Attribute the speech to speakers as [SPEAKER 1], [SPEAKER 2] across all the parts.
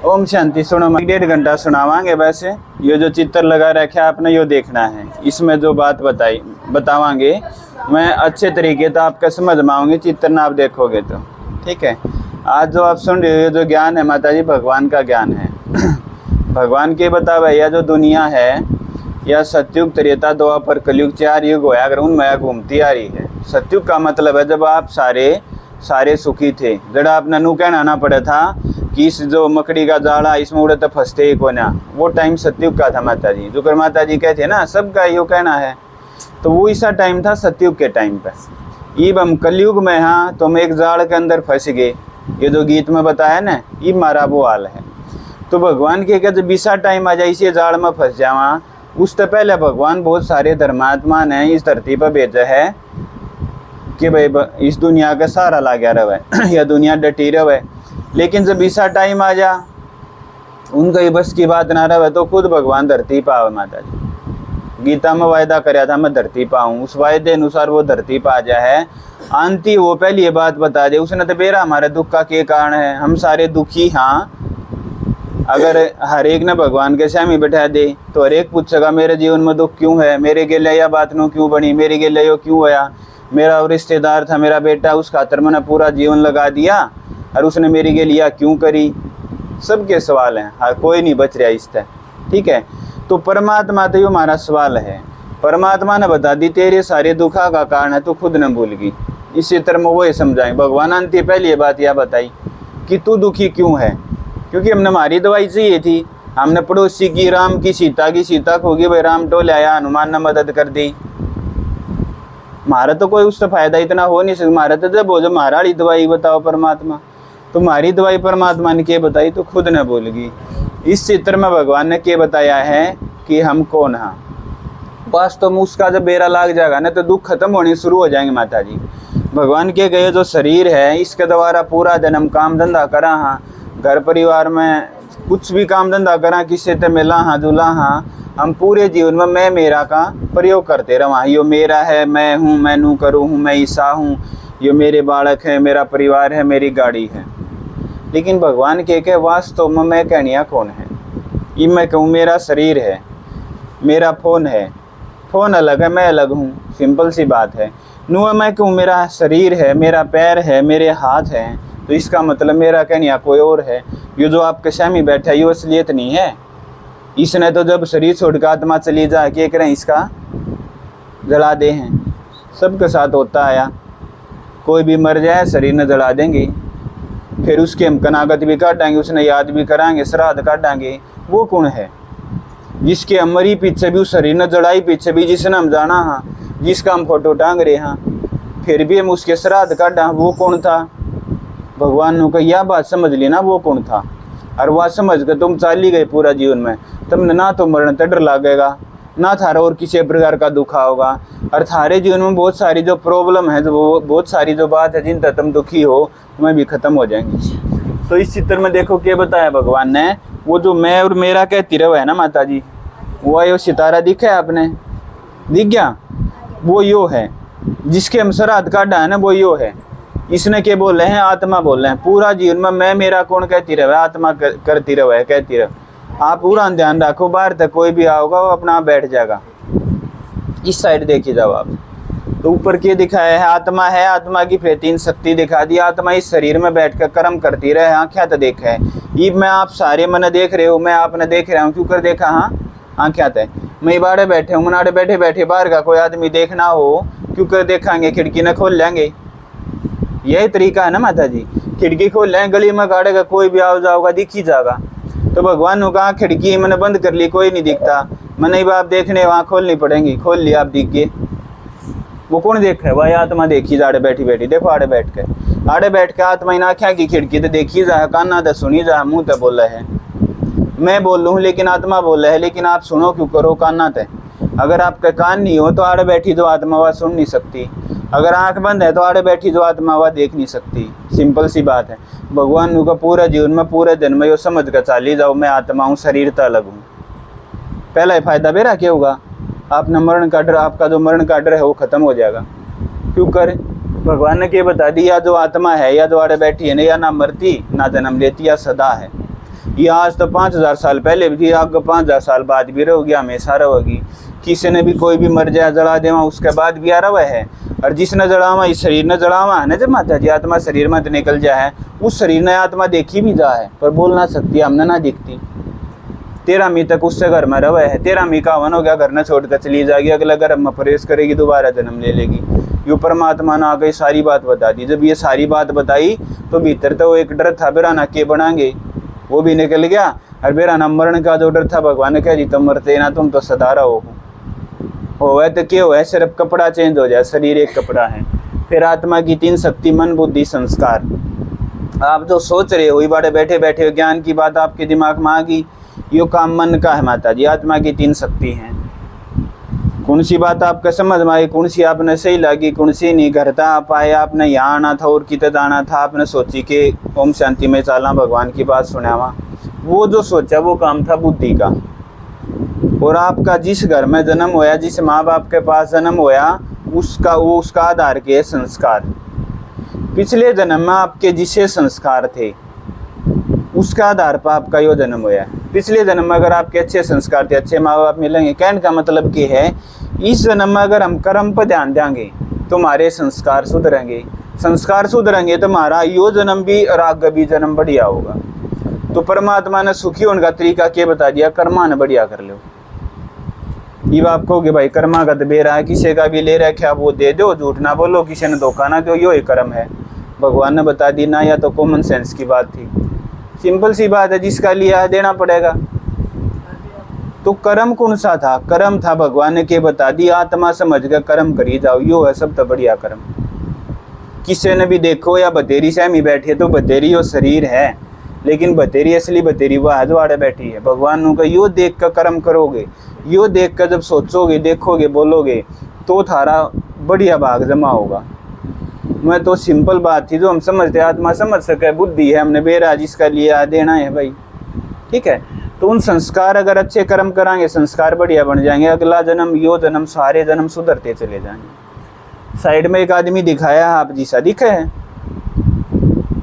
[SPEAKER 1] ओम शांति। सुनो, मैं 1.5 घंटा सुनावांगे। वैसे ये जो चित्र लगा रखे आपने यो देखना है, इसमें जो बात बतावांगे मैं अच्छे तरीके तो आपका समझ में आऊंगी, चित्र ना आप देखोगे तो ठीक है। आज जो आप सुन रहे हो जो ज्ञान है माता जी, भगवान का ज्ञान है। भगवान के बतावा यह जो दुनिया है यह सतयुग, त्रेता, द्वापर, कलयुग 4 युग होया, अगर उनमें घूमती आ रही है। सतयुग का मतलब है जब आप सारे सुखी थे, जड़ा आपने नू कहना ना पड़ा था कि इस जो मकड़ी का जाड़ा इसमें उड़े तो फंसते ही को ना, वो टाइम सतयुग का था माता जी। जो कर माता जी कहते ना सबका यो कहना है, तो वो ऐसा टाइम था सतयुग के टाइम पर। ईब हम कलयुग में हाँ तो हम एक जाड़ के अंदर फंस गए, ये जो गीत में बताया ना, ये मारा वो हाल है। तो भगवान के क्या जब ऐसा टाइम आ जाए इसी जाड़ में फंस जावा, उससे पहले भगवान बहुत सारे धर्मात्मा ने इस धरती पर भेजा है कि भाई इस दुनिया का सहारा ला गया रहे या दुनिया डटी रहे। लेकिन जब ऐसा टाइम आ जा उनका ही बस की बात ना रहे तो खुद भगवान धरती पर आवे। माता जी गीता में वायदा कराया था मैं धरती पर आऊँ, उस वायदे अनुसार वो धरती पर आ जा है। आंती वो पहले ये बात बता दे, उसने तो बेरा हमारे दुख का क्या कारण है, हम सारे दुखी। हाँ, अगर हर एक ने भगवान के सामने बैठा दे तो हर एक पूछेगा मेरे जीवन में दुख क्यों है, मेरे गेले यह बात नो क्यों बनी, मेरे गेले यो क्यों होया, मेरा रिश्तेदार था मेरा बेटा, उस खातर मैंने पूरा जीवन लगा दिया और उसने मेरी के लिया क्यों करी। सबके सवाल हैं, हर कोई नहीं बच रहा इससे, ठीक है। तो परमात्मा तो ये हमारा सवाल है, परमात्मा ने बता दी तेरे सारे दुखा का कारण है, तू खुद न भूल गई। इसी तरह में वो ये समझाएं, भगवान अंत पहले ये बात यह बताई कि तू दुखी क्यों है, क्योंकि हमने हमारी दवाई चाहिए थी। हमने पड़ोसी की राम की सीता खो गई, भाई राम टोले आया, हनुमान ने मदद कर दी। हमारा तो कोई उससे फायदा इतना हो नहीं सकता। हमारा तो जब हो जो हमारी दवाई बताओ परमात्मा, तुम्हारी दवाई परमात्मा ने क्या बताई तो खुद न भूल गई। इस चित्र में भगवान ने क्या बताया है कि हम कौन हैं। वास्तव में उसका जब बेरा लाग जाएगा ना तो दुख खत्म होने शुरू हो जाएंगे। माता जी भगवान के गए जो शरीर है इसके द्वारा पूरा दिन हम काम धंधा करा, हाँ घर परिवार में कुछ भी काम धंधा करा, किसी से मिला हाँ जुला हाँ, हम पूरे जीवन में मैं मेरा का प्रयोग करते रहा। यो मेरा है, मैं हूँ, मैं नू करूँ हूँ, मैं ईसा हूँ, ये मेरे बालक है, मेरा परिवार है, मेरी गाड़ी है। लेकिन भगवान के वास्तव में मैं कहनिया कौन है। ये मैं कहूँ मेरा शरीर है, मेरा फ़ोन है, फ़ोन अलग है, मैं अलग हूँ, सिंपल सी बात है। नू मैं कहूँ मेरा शरीर है, मेरा पैर है, मेरे हाथ हैं, तो इसका मतलब मेरा कहनिया कोई और है। ये जो आपके सामने बैठा है ये असलियत नहीं है। इसने तो जब शरीर छोड़ कर आत्मा चली जा के करें इसका जला दे हैं, सबके साथ होता आया। कोई भी मर जाए शरीर ने जला देंगे, फिर उसके हम कनागत भी काटेंगे, उसने याद भी कराएंगे, श्राद्ध काटेंगे। वो कौन है जिसके हम मरी पीछे भी, उस शरीर ने जड़ाई पीछे भी, जिसने हम जाना हाँ, जिसका हम फोटो टांग रहे हाँ, फिर भी हम उसके श्राद्ध काटा, वो कौन था। भगवान ने कहा यह बात समझ ली ना वो कौन था, और वह समझ कर तुम चाली गए पूरा जीवन में, तुमने ना तो मरण का डर लगेगा ना थारा और किसी प्रकार का दुख होगा। और थारे जीवन में बहुत सारी जो प्रॉब्लम है, जो बहुत सारी जो बात है जिन तक तुम दुखी हो तुम्हें भी खत्म हो जाएंगी। तो इस चित्र में देखो क्या बताया भगवान ने, वो जो मैं और मेरा कहती रहो है ना माता जी, वो यो सितारा दिखा है आपने, दिख गया, वो यो है जिसके हम श्राद्ध काटा है ना, वो यो है। इसने क्या बोल रहे हैं, आत्मा बोल रहे हैं। पूरा जीवन में मैं मेरा कौन कहती रहे, आत्मा करती रहे, कहती रहे। आप पूरा ध्यान रखो, बाहर तक कोई भी आओगा वो अपना बैठ जाएगा। इस साइड देखिए जाओ आप, तो ऊपर क्या दिखाया है, आत्मा है, आत्मा की फिर 3 शक्ति दिखा दी। आत्मा इस शरीर में बैठ कर कर्म करती रहे। आँखें तो देखा है, ये मैं आप सारे मन देख रहे हो, मैं आपने देख रहा हूँ, क्यों कर देखा हाँ आँखें तो मैं बाड़े बैठे हूँ, मनाड़े बैठे बैठे बाहर का कोई आदमी देखना हो क्यों कर देखेंगे, खिड़की न खोल लेंगे। यही तरीका है ना माता जी, खिड़की खोल लें, गली में गाड़ेगा कोई भी आओ जाओगा दिख ही जाएगा। तो भगवान ने कहा खिड़की मैंने बंद कर ली, कोई नहीं दिखता, मैंने बाप देखने वहाँ खोलनी पड़ेंगी, खोल लिया आप दिख गए। वो कौन देख रहा है, वही आत्मा देखी जा, आड़े बैठी बैठी देखो, आड़े बैठ के आत्मा इन आँखें की खिड़की तो देखी जा, काना तो सुनी जा, मुँह तो बोला है। मैं बोल रहा हूँ लेकिन आत्मा बोल रहा है, लेकिन आप सुनो क्यों करो, काना तो। अगर आपका कान नहीं हो तो आड़े बैठी जो आत्मा वह सुन नहीं सकती, अगर आंख बंद है तो आड़े बैठी जो आत्मा वह देख नहीं सकती। सिंपल सी बात है। भगवान का पूरा जीवन में पूरे दिन में यो समझ कर चाली जाओ मैं आत्मा हूँ, शरीर तो अलग हूँ। पहला ही फायदा मेरा क्या होगा, आपने मरण का डर, आपका जो मरण का डर है वो खत्म हो जाएगा। क्यों कर भगवान ने क्या बता दी, या जो आत्मा है या जो आड़े बैठी है ना, या ना मरती ना जन्म लेती, या सदा है। ये आज तो 5000 साल पहले भी थी, आगे 5000 साल बाद भी रहोगी, हमेशा रहोगी। किसी ने भी कोई भी मर जाए जला देवा उसके बाद भी आ रहा है। और जिसने जड़ावा इस शरीर ने जड़ावा है ना, जब माता जी आत्मा शरीर में निकल जाए, उस शरीर ने आत्मा देखी भी जाए पर बोल ना सकती, हमने ना दिखती। 13वीं तक उससे घर में रहे है, 13वीं का हवन हो गया, घर ने छोड़ कर चली जाएगी, अगला गर्भ में प्रवेश करेगी, दोबारा जन्म ले लेगी। यो परमात्मा ने आगे सारी बात बता दी। जब ये सारी बात बताई तो भीतर तो एक डर था, बेरा ना के बनाएंगे, वो भी निकल गया। और बेरा ना मरण का जो डर था, भगवान ने कह दी तुम मरते ना, तुम तो सदा रहो। हो तो क्या है, सिर्फ कपड़ा चेंज हो जाए, शरीर एक कपड़ा है। फिर आत्मा की 3 शक्ति, मन बुद्धि संस्कार। आप जो सोच रहे हो, बाड़े बैठे बैठे ज्ञान की बात आपके दिमाग में आ गई, यो काम मन का है माता जी। आत्मा की 3 शक्ति हैं। कौन सी बात आपका समझ में आई, कौन सी आपने सही लगी, कौन सी नहीं। घर था आप आए, आपने यहाँ आना था और कितने जाना था, आपने सोची कि ओम शांति में चला, भगवान की बात सुनावा, वो जो सोचा वो काम था बुद्धि का। और आपका जिस घर में जन्म होया, जिस माँ बाप के पास जन्म होया, उसका आधार के संस्कार। पिछले जन्म में आपके जिसे संस्कार थे उसका आधार पर आपका यो जन्म होया है। पिछले जन्म में अगर आपके अच्छे संस्कार थे, अच्छे माँ बाप मिलेंगे, कहने का मतलब कि है इस जन्म में अगर हम कर्म पर ध्यान देंगे तो हमारे संस्कार सुधरेंगे, संस्कार सुधरेंगे तो हमारा यो जन्म भी और आगे भी जन्म बढ़िया होगा। तो परमात्मा ने सुखी होने का तरीका क्या बता दिया, कर्मा ने बढ़िया कर लो। ये आप कहोगे भाई कर्मा का दबेरा है, किसी का भी ले रखा वो दे दो, झूठ ना बोलो, किसी ने धोखा ना दो, यो ही कर्म है। भगवान ने बता दी ना, या तो कॉमन सेंस की बात थी, सिंपल सी बात है, जिसका लिया है देना पड़ेगा। तो कर्म कौन सा था, कर्म था भगवान ने के बता दी, आत्मा समझ कर कर्म करी जाओ, यो है सब तो बढ़िया कर्म। किसी ने भी देखो या बतेरी सहमी बैठी है तो बतेरी यो शरीर है, लेकिन बतेरी असली बतेरी वह है जो आड़े बैठी है। भगवान का यो देख कर कर्म करोगे, यो देख कर जब सोचोगे, देखोगे, बोलोगे तो थारा बढ़िया भाग जमा होगा। मैं तो सिंपल बात थी जो हम समझते, आत्मा समझ सके, बुद्धि है, हमने बेरा जिसका लिया देना है भाई, ठीक है। तो उन संस्कार अगर अच्छे कर्म कराएंगे, संस्कार बढ़िया बन जाएंगे, अगला जन्म यो जन्म सारे जन्म सुधरते चले जाएंगे। साइड में एक आदमी दिखाया आप जैसा दिखे है,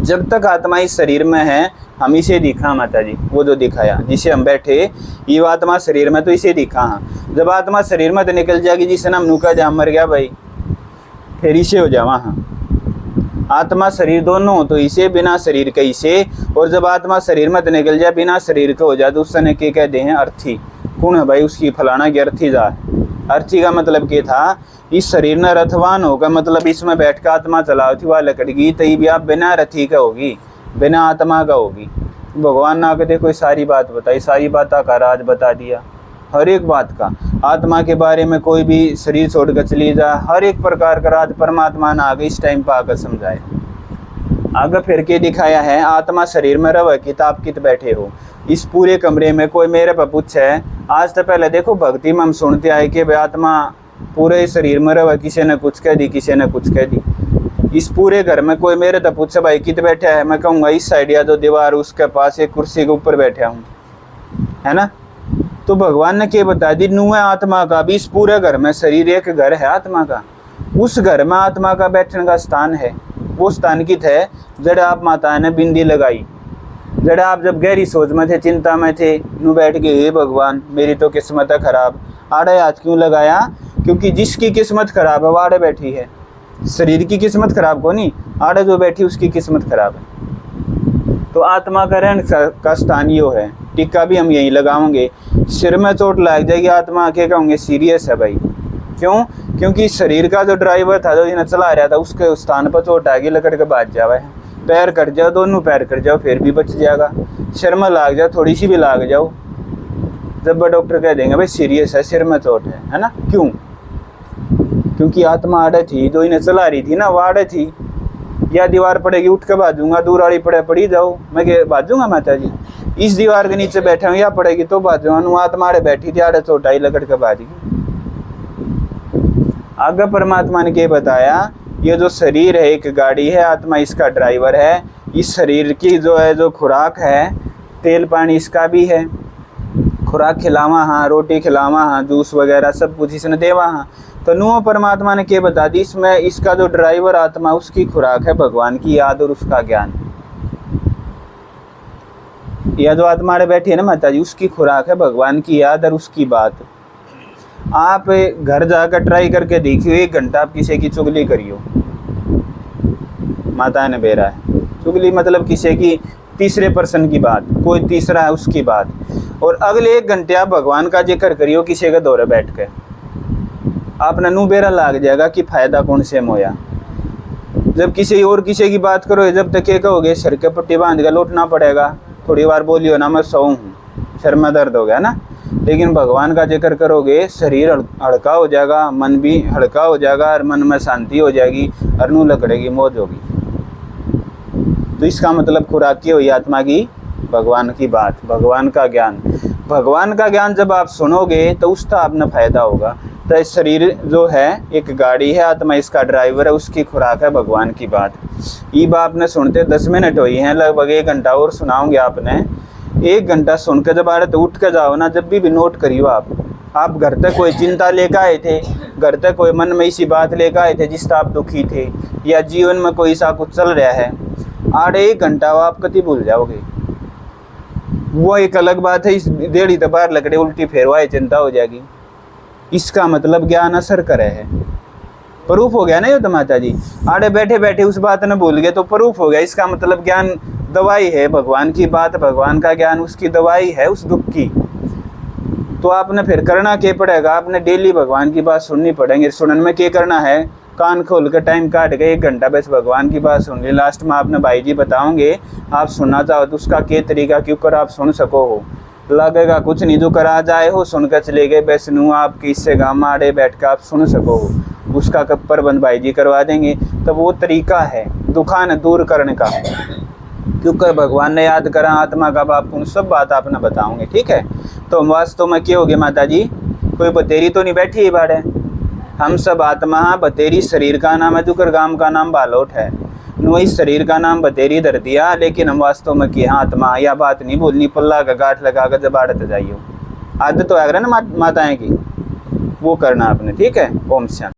[SPEAKER 1] जब तक आत्मा इस शरीर में है हम इसे दिखा माता जी, वो जो दिखाया जिसे हम बैठे ये आत्मा शरीर में, तो इसे दिखा। हाँ, जब आत्मा शरीर में तो निकल जाएगी, जिसे नाम नुका जहाँ मर गया भाई, फिर इसे हो जावा। हाँ, आत्मा शरीर दोनों हो तो इसे, बिना शरीर के इसे। और जब आत्मा शरीर में तो निकल जाए, बिना शरीर के हो जाए, तो उस समय के कहते हैं अर्थी। कौन है भाई, उसकी फलाना की अर्थी जा। अर्थी का मतलब क्या था, इस शरीर ने रथवान होगा, मतलब इसमें बैठ कर आत्मा चलाओ थी, वह लकड़गी तई भी आप बिना रथी का होगी, बिना आत्मा का होगी। भगवान ने आके कोई सारी बात बताई, सारी बात का राज बता दिया, हर एक बात का। आत्मा के बारे में कोई भी शरीर छोड़कर चली जाए, हर एक प्रकार का राज परमात्मा ने आगे इस टाइम पर आकर समझाया। आगे फिर के दिखाया है, आत्मा शरीर में रवे किताब कित बैठे हो। इस पूरे कमरे में कोई मेरे पर पूछे, आज तो पहले देखो भक्ति में हम सुनते आए कि भाई आत्मा पूरे शरीर में रवे, किसी ने कुछ कह दी, किसी ने कुछ कह दी। इस पूरे घर में कोई मेरे तो पूछे भाई कित बैठा है, मैं कहूँगा इस साइड या जो दीवार उसके पास एक कुर्सी के ऊपर बैठा हूँ, है ना। तो भगवान ने क्या बता दी, नुए आत्मा का भी इस पूरे घर में, शरीर एक घर है आत्मा का, उस घर में आत्मा का बैठने का स्थान है। वो स्थान कित है, जड़ आप माता ने बिंदी लगाई, जड़ आप जब गहरी सोच में थे, चिंता में थे, नु बैठ के हे भगवान मेरी तो किस्मत है खराब, आड़े हाथ क्यों लगाया, क्योंकि जिसकी किस्मत खराब है वो आड़े बैठी है। शरीर की किस्मत खराब को नहीं, आड़े जो बैठी उसकी किस्मत खराब है। तो आत्मा का रहने का स्थान यो है। टिक्का भी हम यहीं लगाओगे, सिर में चोट लग जाएगी, आत्मा के कहोगे सीरियस है भाई। क्यों, क्योंकि शरीर का जो ड्राइवर था, जो इन्हें चला रहा था, उसके स्थान पर चोट आएगी, लकड़ के बाज जावा है। पैर कट जाओ, दोनों पैर कट जाओ फिर भी बच जाएगा, सिर में लाग जाओ, थोड़ी सी भी लाग जाओ, जब डॉक्टर कह देंगे भाई सीरियस है, सिर में चोट है ना। क्यों, क्योंकि आत्मा आड़े थी, जो इन्हें चला रही थी ना वो आड़े थी। या दीवार पड़ेगी उठ के बाजूंगा, दूर वाली पड़ी जाओ, मैं क्या बाजूंगा माता जी, इस दीवार के नीचे बैठे हूँ, या पड़ेगी तो बाजूंगा, आत्मा आड़े बैठी थी, आड़े चोटाई लकड़ के बाज गई। आगे परमात्मा ने क्या बताया, ये जो शरीर है एक गाड़ी है, आत्मा इसका ड्राइवर है। इस शरीर की जो है जो खुराक है, तेल पानी इसका भी है, खुराक खिलावा हाँ, रोटी खिलावा हाँ, जूस वगैरह सब कुछ इसने देवा हाँ। तो तो नुह परमात्मा ने क्या बता दी इसमें, इसका जो ड्राइवर आत्मा उसकी खुराक है भगवान की याद और उसका ज्ञान। यह जो आत्मा बैठी है ना माता जी, उसकी खुराक है भगवान की याद और उसकी बात। आप घर जाकर ट्राई करके देखियो, 1 घंटा आप किसी की चुगली करियो, माता ने बेरा है चुगली मतलब किसी की तीसरे पर्सन की बात, कोई तीसरा है उसकी बात, और अगले 1 घंटे आप भगवान का जिक्र करियो किसी के दौरे बैठ के, आपने नू बेरा लाग जाएगा कि फायदा कौन से मोया। जब किसी और किसी की बात करो, जब तक ये कहोगे सर के पट्टी बांध के लौटना पड़ेगा, थोड़ी बार बोलियो ना मैं सो हूँ, सर में दर्द हो गया ना, लेकिन भगवान का जिक्र करोगे शरीर हल्का हो जाएगा, मन भी हल्का हो जाएगा और मन में शांति हो जाएगी और नू लकड़ेगी मौज होगी। तो इसका मतलब खुराक की हुई आत्मा की भगवान की बात, भगवान का ज्ञान। भगवान का ज्ञान जब आप सुनोगे तो उसका आपने फायदा होगा। तो इस शरीर जो है एक गाड़ी है, आत्मा इसका ड्राइवर है, उसकी खुराक है भगवान की बात। ये बात आपने सुनते 10 मिनट हुई हैं, लगभग 1 घंटा और सुनाऊंगे आपने। 1 घंटा सुन के जब आ रहे तो उठ के जाओ ना, जब भी नोट करियो आप घर तक कोई चिंता लेकर आए थे, घर तक कोई मन में इसी बात लेकर आए थे जिससे आप दुखी थे, या जीवन में कोई सा कुछ चल रहा है, 1 घंटा आप कति भूल जाओगे। वो एक अलग बात है, इस 1.5 तो बार लकड़े उल्टी फेरवाए चिंता हो जाएगी। इसका मतलब ज्ञान असर करे है, प्रूफ हो गया ना ये तो माता जी। आड़े बैठे बैठे उस बात ने भूल गए तो प्रूफ हो गया। इसका मतलब ज्ञान दवाई है, भगवान की बात, भगवान का ज्ञान उसकी दवाई है उस दुख की। तो आपने फिर करना क्या पड़ेगा, आपने डेली भगवान की बात सुननी पड़ेगी। सुनने में क्या करना है, कान खोल कर टाइम काट के 1 घंटा बस भगवान की बात सुन ली। लास्ट में आपने भाई जी बताओगे, आप सुनना चाहो तो उसका क्या तरीका क्यों कर आप सुन सको हो, लगेगा कुछ नहीं, जो करा जाए हो सुनकर चले गए, बस नू आपकी इससे गाँव आड़े बैठ कर आप सुन सको हो, उसका कब प्रबंध भाई जी करवा देंगे। तब वो तरीका है दुखान दूर करने का, क्योंकि भगवान ने याद करा आत्मा का बाप उन सब बात आपने बताऊंगे, ठीक है। तो वास्तव में क्या हो गया माता जी, कोई बतेरी तो नहीं बैठी है बाड़े, हम सब आत्मा बतेरी शरीर का नाम है, जुकर गाम का नाम बालोट है, वही शरीर का नाम बतेरी धर दिया, लेकिन हम वास्तव में किया आत्मा। यह बात नहीं बोलनी, पल्ला का गांठ लगा कर जब आड़त जाइयो, आदत तो आगरा ना माताएं की, वो करना आपने, ठीक है। ओम शांति।